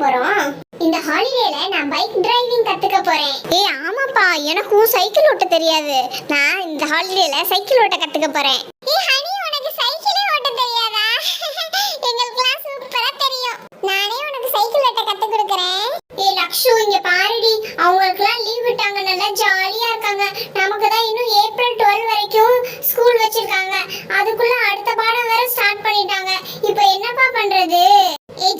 போறோம்? இந்த ஹாலிடேல நான் பைக் டிரைவிங் கத்துக்க போறேன். ஆமாப்பா, எனக்கும் சைக்கிள் ஓட்ட தெரியாது. நான் இந்த ஹாலிடேல சைக்கிள் ஓட்ட கத்துக்க போறேன். ஹனி, உனக்கு சைக்கிளே ஓட்ட தெரியாதா? எங்களுக்குலாம் சூப்பரா தெரியும். நானே உனக்கு சைக்கிள் ஓட்ட கத்து கொடுக்கறேன். லக்ஷு, இங்க பாருடி, அவங்களுக்குலாம் லீவ் விட்டாங்க, நல்லா ஜாலியா இருக்காங்க. நமக்கு தான் இன்னும் ஏப்ரல் 12 வரைக்கும் ஸ்கூல் வச்சிருக்காங்க. அதுக்குள்ள அடுத்த பாடம் வேற ஸ்டார்ட் பண்ணிட்டாங்க. இப்போ என்னப்பா பண்றது?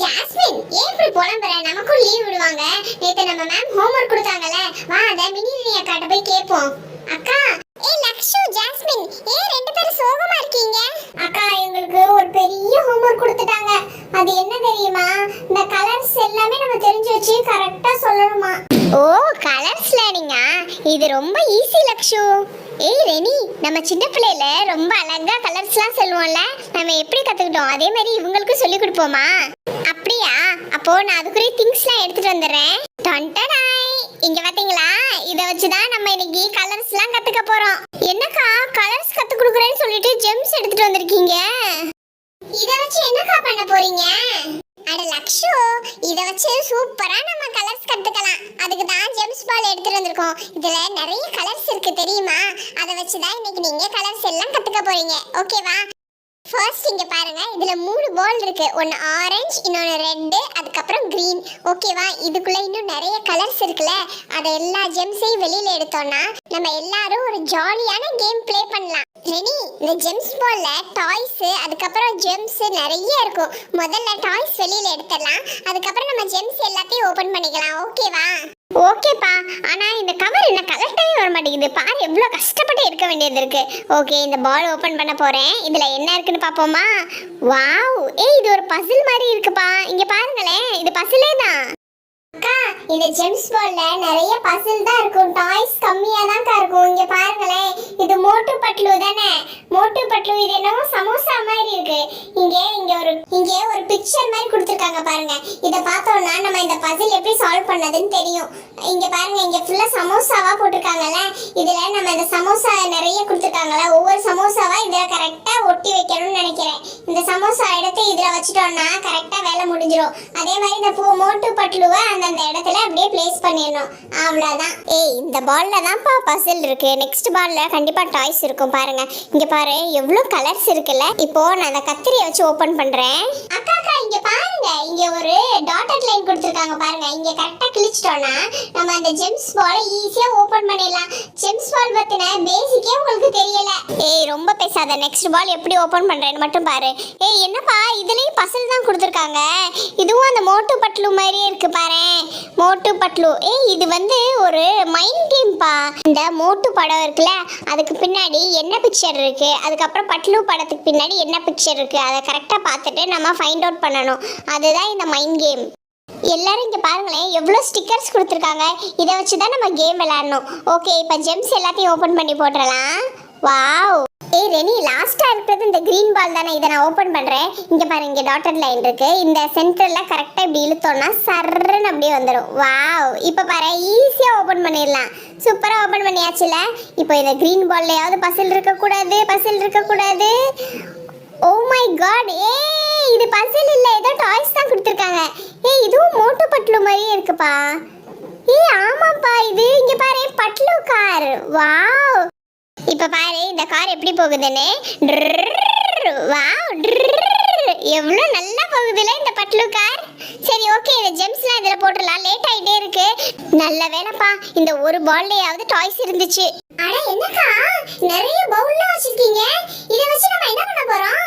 ஜாஸ்மின், ஏப்ரல் புலம்புற, நமக்கும் லீவ் விடுவாங்க. நேத்து நம்ம மேம் ஹோம்வொர்க் கொடுத்தாங்கல, வா அத மினிலினி அக்காட்ட போய் கேட்போம். அக்கா, லக்ஷு, ஜாஸ்மின், ஏன் ரெண்டு பேரும் சோகமா இருக்கீங்க? அக்கா, எங்களுக்கு ஒரு பெரிய ஹோம்வொர்க் கொடுத்துட்டாங்க. அது என்ன தெரியுமா? இந்த கலர்ஸ் எல்லாமே நம்ம தெரிஞ்சு வச்சு கரெக்ட்டா சொல்லணுமா. ஓ, கலர்ஸ் லேர்னிங்கா? இது ரொம்ப ஈஸி லக்ஷு. ரெனி, நம்ம சின்ன பிள்ளையில ரொம்ப அழகா கலர்ஸ்லாம் சொல்லுவோம்ல, நம்ம எப்படி கத்துக்கிட்டோம் அதே மாதிரி இவங்களுக்கும் சொல்லி கொடுப்போமா? அப்படியா? அப்போ நான் அதுக்குரிய திங்ஸ்லாம் எடுத்துட்டு வந்துடுறேன். டொண்டடாய், இங்க பாத்தீங்களா? இத வச்சுதான் நம்ம இன்னைக்கு கலர்ஸ்லாம் கத்துக்க போறோம். என்னக்கா, கலர்ஸ் கத்து கொடுக்குறேன்னு சொல்லிட்டு ஜெம்ஸ் எடுத்துட்டு வந்திருக்கீங்க? இத வச்சு என்னக்கா பண்ண போறீங்க? அட லக்ஷு, இத வச்சு சூப்பரா நம்ம கலர்ஸ் கத்துக்கலாம். அதுக்கு தான் ஜெம்ஸ் பால் எடுத்துட்டு வந்திருக்கோம். இதுல நிறைய கலர்ஸ் இருக்கு தெரியுமா? அத வச்சு தான் இன்னைக்கு நீங்க கலர்ஸ் எல்லாம் கத்துக்க போறீங்க. ஓகேவா? ஃபர்ஸ்ட் இங்க பாருங்க, இதுல 3 பால் இருக்கு. ஒன்னு ஆரஞ்சு, இன்னொன்னு ரெட், அதுக்கப்புறம் கிரீன். ஓகேவா? இதுக்குள்ள இன்னும் நிறைய கலர்ஸ் இருக்குல்ல, அத எல்லா ஜெம்ஸையும் வெளியில எடுத்தோம்னா நம்ம எல்லாரும் ஒரு ஜாலியான கேம் ப்ளே பண்ணலாம். ரெனி, இந்த ஜெம்ஸ் பால்ல டாய்ஸ், அதுக்கப்புறம் ஜெம்ஸ் நிறைய இருக்கும். முதல்ல டாய்ஸ் வெளியில எடுத்துடலாம், அதுக்கப்புறம் நம்ம ஜெம்ஸ் எல்லாத்தையும் ஓபன் பண்ணிக்கலாம். ஓகேவா? ஓகேப்பா, ஆனா இந்த கவர் என்ன கலெக்டவே வர மாட்டேங்குது. பாரு, எவ்வளவு கஷ்டப்பட்டு எடுக்க வேண்டியது இருக்கு. ஓகே, இந்த பால் ஓபன் பண்ண போறேன். இதுல என்ன இருக்குன்னு பாப்போமா? வாவ், இது ஒரு பசில் மாதிரி இருக்குப்பா. இங்க பாருங்களேன், இது பசிலே தான். அக்கா, இந்த ஜெம்ஸ் பால்ல நிறைய பசில் தான் இருக்கும், டாய்ஸ் கம்மியா தான் இருக்கும். இங்க பாருங்களேன், இது மோட்டு பட்லு தானே? மோட்டு பட்லு. இது என்னமோ சமோசா மாதிரி இருக்கு. இங்க ஒரு பிக்சர் மாதிரி கொடுத்திருக்காங்க பாருங்க. இத பார்த்தோம்னா நம்ம இந்த பசில் எப்படி சால்வ் பண்ணதுன்னு தெரியும். இங்க பாருங்க, இங்க ஃபுல்லா சமோசாவா போட்டுருக்காங்கல்ல, இதுல நம்ம இந்த சமோசா நிறைய கொடுத்திருக்காங்கல்ல, ஒவ்வொரு சமோசாவா இதுல கரெக்டா ஒட்டி வைக்கணும்னு நினைக்கிறேன். இந்த சமோசா எடுத்து இதுல வச்சிட்டோம்னா கரெக்டா வேலை முடிஞ்சிரும். அதே மாதிரி இந்த மோட்டு பட்லுவை அந்த இடத்துல அப்படியே பிளேஸ் பண்ணிடணும். அவ்வளவுதான். இந்த பால்ல தான்ப்பா பசில் இருக்கு. நெக்ஸ்ட் பால்ல கண்டிப்பா டாய்ஸ் இருக்கும். பாருங்க, இங்க பாரு, எவ்வளவு கலர்ஸ் இருக்குல்ல. இப்போ நான் அந்த கத்திரியை வச்சு ஓபன் பண்றேன். அக்கா, இங்க பாருங்க, இங்க ஒரு டாட்டட் லைன் கொடுத்திருக்காங்க பாருங்க. இங்க கரெக்ட்டா கிளிச்சிட்டோம்னா நம்ம அந்த ஜெம்ஸ் பால் ஈஸியா ஓபன் பண்ணிடலாம். ஜெம்ஸ் பால் பத்தின பேசிக்கே உங்களுக்கு தெரியல. ரொம்ப பேசாத, நெக்ஸ்ட் பால் எப்படி ஓபன் பண்றேன்னு மட்டும் பாரு. என்னப்பா, இதுலயும் பசில் தான் கொடுத்திருக்காங்க. இதுவும் அந்த மோட்டு பட்லு மாதிரியே இருக்கு பாரு. மோட்டு பட்லு. இது வந்து ஒரு மைண்ட் கேம்பா. இந்த மோட்டு படம் இருக்குல்ல, அதுக்கு பின்னாடி என்ன பிக்சர் இருக்கு, அதுக்கப்புறம் பட்லு படத்துக்கு பின்னாடி என்ன பிக்சர் இருக்கு, அதை கரெக்டா பார்த்துட்டு நம்ம ஃபைண்ட் அவுட் பண்ணணும். அதுதான் இந்த மைண்ட் கேம். எல்லாரும் இங்க பாருங்களேன், எவ்வளவு ஸ்டிக்கர்ஸ் கொடுத்திருக்காங்க. இதை வச்சு தான் நம்ம கேம் விளையாடணும். ஓகே, இப்போ ஜெம்ஸ் எல்லாத்தையும் ஓபன் பண்ணி போட்டுடலாம். வாவ். ரெனி, லாஸ்டா இருக்கிறது இந்த கிரீன் பால் தானே? இதை நான் ஓபன் பண்றேன். இங்க பாருங்க, இங்க டாட்டட் லைன் இருக்கு. இந்த சென்டர்ல கரெக்டா இப்படி இழுத்தோம்னா சர்ன்னு அப்படியே வந்துடும். வாவ். இப்ப பாரு, ஈஸியா ஓபன் பண்ணிடலாம். சூப்பரா ஓபன் பண்ணியாச்சுல. இப்போ இந்த கிரீன் பால்லையாவது பசில் இருக்க கூடாது. ஓ மை காட், இது பசில் இல்ல, ஏதோ டாய்ஸ் தான் கொடுத்திருக்காங்க. இதுவும் மோட்டு பட்லு மாதிரியே இருக்குப்பா. ஆமாப்பா, இது இங்க பாரு, பட்லு கார். வாவ். இப்ப பாரு, இந்த கார் எப்படி போகுதுன்னு. வாவ், எவ்வளவு நல்லா போகுதுல இந்த பட்லு கார். சரி, ஓகே, இந்த ஜெம்ஸ்லாம் இதுல போட்டுடலாம். லேட் ஆயிட்டே இருக்கு. நல்ல வேலைப்பா, இந்த ஒரு பால்லையாவது டாய்ஸ் இருந்துச்சு. அட என்னக்கா, நிறைய பவுல்லாம் வச்சிருக்கீங்க. இத வச்சு நம்ம என்ன பண்ண போறோம்?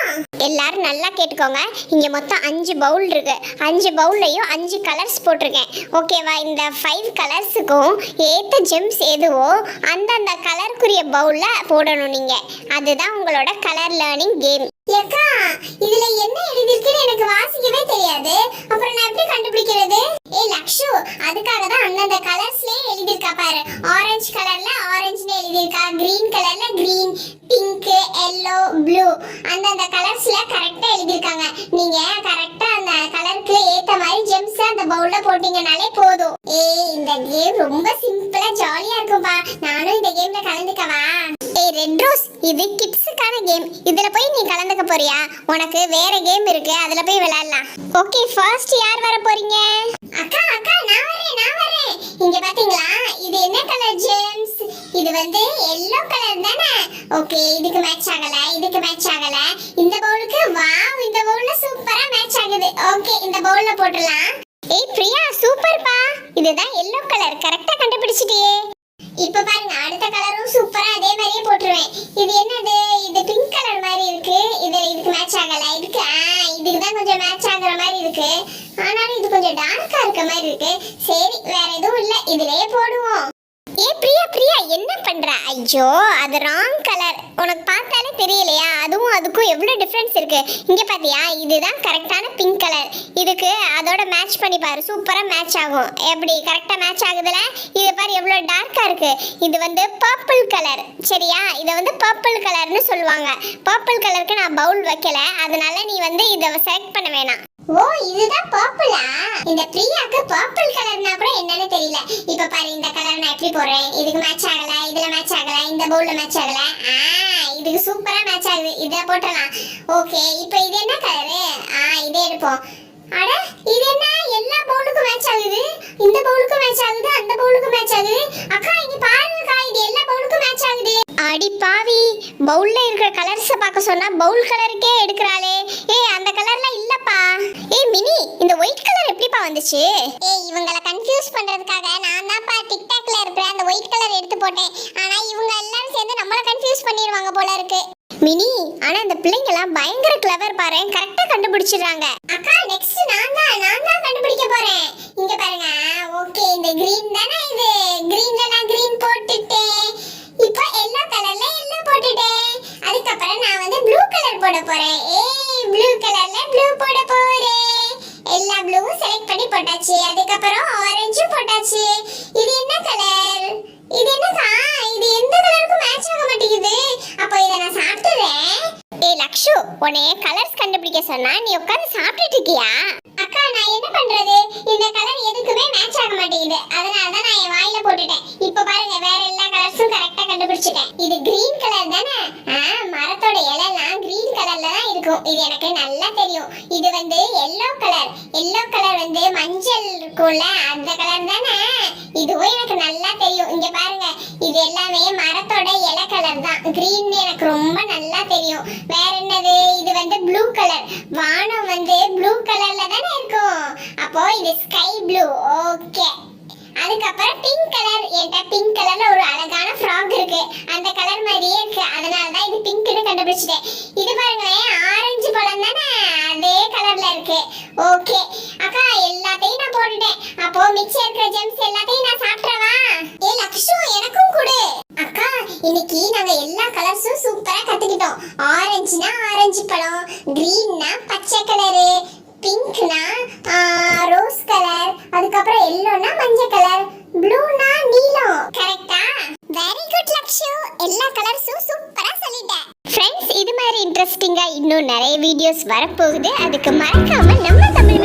எல்லாரும் நல்லா கேட்டுக்கோங்க. இங்க மொத்தம் 5 பவுல் இருக்கு. 5 பவுல்லையும் 5 கலர்ஸ் போட்டிருக்கேன். ஓகேவா? இந்த 5 கலர்ஸுக்கும் ஏத்த ஜெம்ஸ் எதுவோ அந்த கலருக்குரிய பவுல்ல போடணும் நீங்க. அதுதான் உங்களோட கலர் லேர்னிங் கேம். ஏக்கா, இதுல என்ன எழுதிருக்குன்னு எனக்கு வாசிக்கவே தெரியாது. அப்புறம் நான் எப்படி கண்டுபிடிக்கிறது? லக்ஷு, அதுக்காக தான் அந்தந்த கலர்ஸ்லயே எழுதிருக்கா பாரு. ஆரஞ்சு கலர்ல ஆரஞ்சுன்னு எழுதிருக்கா, கிரீன் கலர்ல கிரீன், பிங்க், எல்லோ, ப்ளூ, அந்தந்த கலர்ஸ்ல கரெக்டா எழுதிருக்காங்க. நீங்க கரெக்டா அந்த கலருக்கு ஏத்த மாதிரி ஜெம்ஸ் அந்த பவுல்ல போட்டீங்கனாலே போதும். இந்த கேம் ரொம்ப சிம்பிளா ஜாலியா இருக்கும்பா. நானும் இந்த கேம்ல கலந்துக்கவா? ரெட் ரோஸ், இது கிட்ஸுக்கான கேம். இதுல போய் நீ கலந்துக்க போறியா? உனக்கு வேற கேம் இருக்கு, அதுல போய் விளையாடலாம். ஓகே, ஃபர்ஸ்ட் யார் வர போறீங்க? இங்க பாத்தீங்களா இது என்ன கலர் ஜெம்ஸ்? இது வந்து எல்லோ கலர் தானே? ஓகே, இதுக்கு மேட்ச் ஆகல, இதுக்கு மேட்ச் ஆகல. இந்த பவுலுக்கு வாவ், இந்த பவுல்ல சூப்பரா மேட்ச் ஆகுது. ஓகே, இந்த பவுல்ல போட்டுடலாம். ஏய் பிரியா, சூப்பர்ப்பா. இதுதான் எல்லோ கலர், கரெக்டா கண்டுபிடிச்சிட்டியே. இப்ப பாருங்க, அடுத்த கலரும் சூப்பரா அதே மாதிரியே போட்டுருவேன். இது என்னது? இது பிங்க் கலர் மாதிரி இருக்கு. இதுக்கு மேட்ச் ஆகல. இதுக்கு தான் கொஞ்சம் மேட்ச் ஆகுற மாதிரி இருக்கு. ஆனாலும் இது கொஞ்சம் டார்க்கா இருக்க மாதிரி இருக்கு. சரி, வேற எதுவும் இல்ல, இதுலயே போடுவோம். ஏ பிரியா பிரியா, என்ன பண்ற? ஐயோ, அது ராங் கலர். உனக்கு பார்த்தாலே தெரியலையா? அதுவும் அதுக்கும் எவ்வளவு டிஃபரன்ஸ் இருக்கு. இங்க பாத்தியா? இதுதான் கரெக்டான பிங்க் கலர். இதுக்கு அதோட மேட்ச் பண்ணி பாரு, சூப்பரா மேட்ச் ஆகும். எப்படி கரெக்டா மேட்ச் ஆகுதுல? இது பாரு எவ்வளவு டார்க்கா இருக்கு. இது வந்து பர்பிள் கலர். சரியா? இத வந்து பர்பிள் கலர்னு சொல்லுவாங்க. பர்பிள் கலருக்கு நான் பவுல் வைக்கல, அதனால நீ வந்து இத செலக்ட் பண்ண வேணாம். ஓ, இதுதான் பர்பிளா? இந்த பிரியாக்கு பர்பிள் கலர்னா கூட என்னன்னு தெரியல. இப்ப பாரு, இந்த கலர் நான் எப்படி போடுறேன். இதுக்கு மேட்ச் ஆகல, இதுல மேட்ச் ஆகல, இந்த பவுல்ல மேட்ச் ஆகல. இதுக்கு சூப்பரா மேட்ச் ஆகுது. இத போடலாம். ஓகே, இப்போ இது என்ன கலரு? இதே எடுப்போம். அட, இது என்ன எல்லா பவுலுக்கும் மேட்ச் ஆகுது? இந்த பவுலுக்கு மேட்ச் ஆகுது, அந்த பவுலுக்கு மேட்ச் ஆகுது. அக்கா இங்க பாருங்கக்கா, இது எல்லா பவுலுக்கும் மேட்ச் ஆகுது. அடி பாவி, பவுல்ல இருக்கிற கலர்ஸ் பார்க்க சொன்னா பவுல் கலருக்கே எடுக்கறாளே. ஏய், அந்த கலர்ல இல்லப்பா. ஏய் மினி, இந்த ஒயிட் கலர் எப்படிப்பா வந்துச்சு? ஏய், இவங்கள கன்ஃபியூஸ் பண்றதுக்காக நான் தான்ப்பா டிக்டாக்ல இருக்கிற அந்த ஒயிட் கலர் எடுத்து போட்டேன். ஆனா இவங்க எல்லாரும் சேர்ந்து நம்மள கன்ஃபியூஸ் பண்ணிடுவாங்க போல இருக்கு. மினி, ஆனா இந்த பிள்ளைங்க எல்லாம் பயங்கர கிளவர் பாரு, கரெக்ட்டா கண்டுபிடிச்சிடுறாங்க. அக்கா, நெக்ஸ்ட் நான் தான் கண்டுபிடிக்க போறேன். இங்க பாருங்க. ஓகே, இந்த கிரீன் தானே? இது கிரீன்ல நான் கிரீன் போட்டுட்டேன். இப்போ எல்லோ கலர்ல எல்லோ போட்டுட்டேன். அதுக்கு அப்புறம் நான் வந்து ப்ளூ கலர் போட போறேன். ஏய், ப்ளூ கலர்ல ப்ளூ போட போறேன். எல்லா ப்ளூவும் செலக்ட் பண்ணி போட்டாச்சு. அதுக்கு அப்புறம் ஆரஞ்சு போட்டாச்சு. இது என்ன கலர்? இது என்னக்கா? இது எந்த கலருக்கும் மேட்ச் ஆக மாட்டேங்குது. அப்போ இத நான் சாப்பிட்டுறேன். ஏய் லக்ஷு, உன்னைய கலர்ஸ் கண்டுபிடிக்க சொன்னா நீ உட்கார்ந்து சாப்பிட்டுட்டு இருக்கியா? அக்கா, நான் என்ன பண்றது? இந்த கலர் எதுக்குமே மேட்ச் ஆக மாட்டேங்குது. அதனால தான் நான் என் வாயில போட்டுட்டேன். இப்போ பாருங்க, வேற எல்லா கலர்ஸும் கரெக்ட்டா கண்டுபிடிச்சிட்டேன். இது கிரீன் கலர் தானே? மரத்தோட இலைலாம் கிரீன் கலர்ல தான் இருக்கும். இது எனக்கு நல்லா தெரியும். இது வந்து எல்லோ கலர். எல்லோ கலர் வந்து மஞ்சள் இருக்கும்ல, அந்த கலர் தானே? இதுவும் எனக்கு நல்லா தெரியும். இங்க பாருங்க, இது எல்லாமே மரத்தோட இலை கலர் தான். கிரீன் எனக்கு ரொம்ப நல்லா தெரியும். வேற என்னது? இது வந்து ப்ளூ கலர். வானம் வந்து ப்ளூ கலர்ல தானே இருக்கும். அப்போ இது ஸ்கை ப்ளூ. ஓகே, அதுக்கப்புறம் பிங்க் கலர். என்கிட்ட பிங்க் கலர்ல ஒரு அழகான ஃப்ராக் இருக்கு. அந்த கலர் மாதிரியே இருக்கு. அதனால தான் இது பிங்க்னு கண்டுபிடிச்சிட்டேன். இது பாருங்களேன், ஆரஞ்சு பழம் தானே? அதே கலர்ல இருக்கு. ஓகே அக்கா, எல்லாத்தையும் நான் போட்டுட்டேன். அப்போ மிச்சம் இருக்கிற ஜெம்ஸ் எல்லாத்தையும் நான் சாப்பிட்றவா? ஏ லக்ஷு, எனக்கும் கொடு. அக்கா, இன்னைக்கு நாங்க எல்லா கலர்ஸும் சூப்பரா கத்துக்கிட்டோம். ஆரஞ்சுனா ஆரஞ்சு பழம், கிரீன்னா பச்சை கலரு, பிங்க்னா ரோஸ் கலர், அதுக்கப்புறம் எல்லோனா மஞ்சள் கலர், ப்ளூனா நீலம். கரெக்ட்டா? வெரி குட் லக்ஷு, எல்லா கலர்ஸும் சூப்பரா சொல்லிட்டேன். ஃப்ரெண்ட்ஸ், இது மாதிரி இன்ட்ரெஸ்டிங்கா இன்னும் நிறைய வீடியோஸ் வரப்போகுது. அதுக்கு மறக்காம நம்ம தமிழ்